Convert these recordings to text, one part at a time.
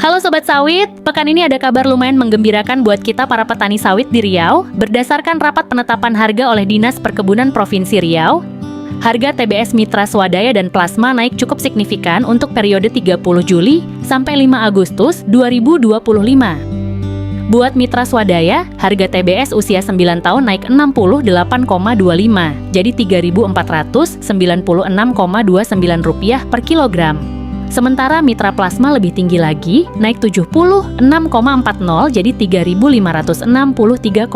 Halo Sobat Sawit, pekan ini ada kabar lumayan menggembirakan buat kita para petani sawit di Riau. Berdasarkan rapat penetapan harga oleh Dinas Perkebunan Provinsi Riau, harga TBS Mitra Swadaya dan Plasma naik cukup signifikan untuk periode 30 Juli sampai 5 Agustus 2025. Buat Mitra Swadaya, harga TBS usia 9 tahun naik 68,25, jadi Rp3.496,29 per kilogram. Sementara Mitra Plasma lebih tinggi lagi, naik 76,40 jadi Rp3.563,62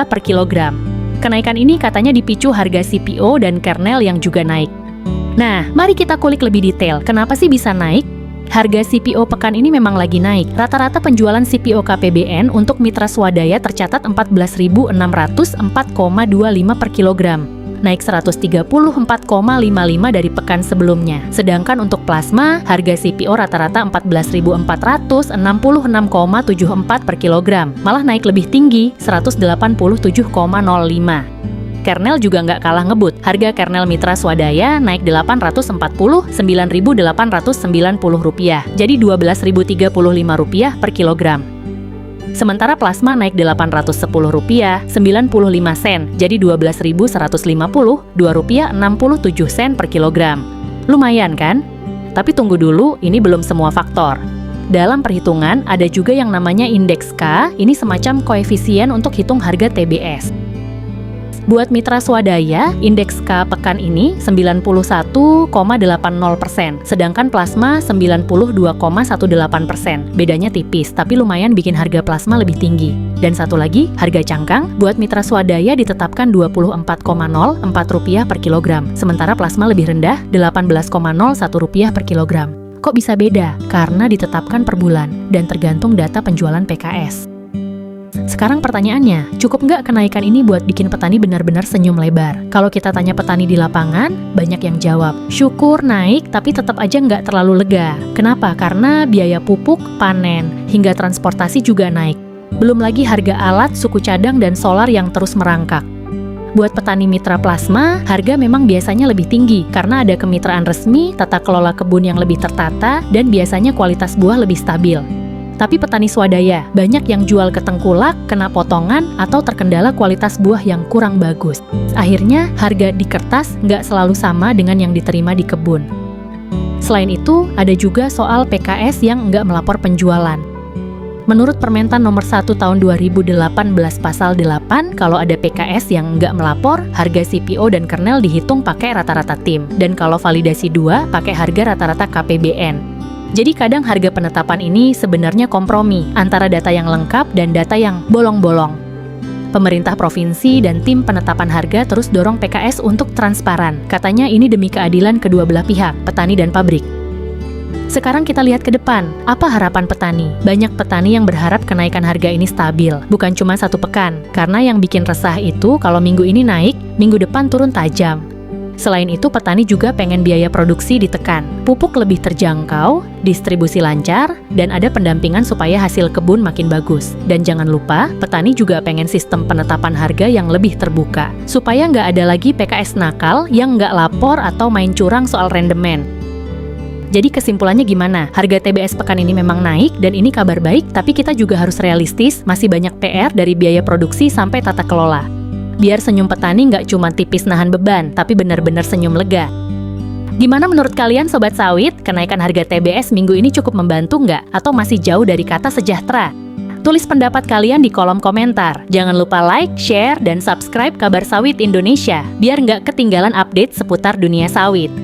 per kilogram. Kenaikan ini katanya dipicu harga CPO dan kernel yang juga naik. Nah, mari kita kulik lebih detail, kenapa sih bisa naik? Harga CPO pekan ini memang lagi naik. Rata-rata penjualan CPO KPBN untuk Mitra Swadaya tercatat Rp14.604,25 per kilogram, naik 134,55 dari pekan sebelumnya. Sedangkan untuk plasma, harga CPO rata-rata Rp14.466,74 per kilogram, malah naik lebih tinggi, 187,05. Kernel juga nggak kalah ngebut. Harga kernel Mitra Swadaya naik Rp849.890, jadi Rp12.035 per kilogram. Sementara plasma naik Rp810,95, jadi Rp12.150, per kilogram. Lumayan kan? Tapi tunggu dulu, ini belum semua faktor. Dalam perhitungan, ada juga yang namanya indeks K, ini semacam koefisien untuk hitung harga TBS. Buat Mitra Swadaya, indeks K pekan ini 91,80%, sedangkan plasma 92,18%. Bedanya tipis, tapi lumayan bikin harga plasma lebih tinggi. Dan satu lagi, harga cangkang buat Mitra Swadaya ditetapkan Rp24,04 per kilogram, sementara plasma lebih rendah Rp18,01 per kilogram. Kok bisa beda? Karena ditetapkan per bulan dan tergantung data penjualan PKS. Sekarang pertanyaannya, cukup nggak kenaikan ini buat bikin petani benar-benar senyum lebar? Kalau kita tanya petani di lapangan, banyak yang jawab, syukur naik tapi tetap aja nggak terlalu lega. Kenapa? Karena biaya pupuk, panen, hingga transportasi juga naik. Belum lagi harga alat, suku cadang, dan solar yang terus merangkak. Buat petani mitra plasma, harga memang biasanya lebih tinggi karena ada kemitraan resmi, tata kelola kebun yang lebih tertata, dan biasanya kualitas buah lebih stabil. Tapi petani swadaya, banyak yang jual ke tengkulak, kena potongan, atau terkendala kualitas buah yang kurang bagus. Akhirnya, harga di kertas nggak selalu sama dengan yang diterima di kebun. Selain itu, ada juga soal PKS yang nggak melapor penjualan. Menurut Permentan Nomor 1 Tahun 2018 Pasal 8, kalau ada PKS yang nggak melapor, harga CPO dan kernel dihitung pakai rata-rata tim. Dan kalau validasi 2, pakai harga rata-rata KPBN. Jadi kadang harga penetapan ini sebenarnya kompromi antara data yang lengkap dan data yang bolong-bolong. Pemerintah provinsi dan tim penetapan harga terus dorong PKS untuk transparan. Katanya ini demi keadilan kedua belah pihak, petani dan pabrik. Sekarang kita lihat ke depan, apa harapan petani? Banyak petani yang berharap kenaikan harga ini stabil, bukan cuma satu pekan. Karena yang bikin resah itu kalau minggu ini naik, minggu depan turun tajam. Selain itu, petani juga pengen biaya produksi ditekan, pupuk lebih terjangkau, distribusi lancar, dan ada pendampingan supaya hasil kebun makin bagus. Dan jangan lupa, petani juga pengen sistem penetapan harga yang lebih terbuka, supaya nggak ada lagi PKS nakal yang nggak lapor atau main curang soal rendemen. Jadi kesimpulannya gimana? Harga TBS pekan ini memang naik, dan ini kabar baik, tapi kita juga harus realistis, masih banyak PR dari biaya produksi sampai tata kelola. Biar senyum petani nggak cuma tipis nahan beban, tapi benar-benar senyum lega. Gimana menurut kalian Sobat Sawit? Kenaikan harga TBS minggu ini cukup membantu nggak? Atau masih jauh dari kata sejahtera? Tulis pendapat kalian di kolom komentar. Jangan lupa like, share, dan subscribe Kabar Sawit Indonesia, biar nggak ketinggalan update seputar dunia sawit.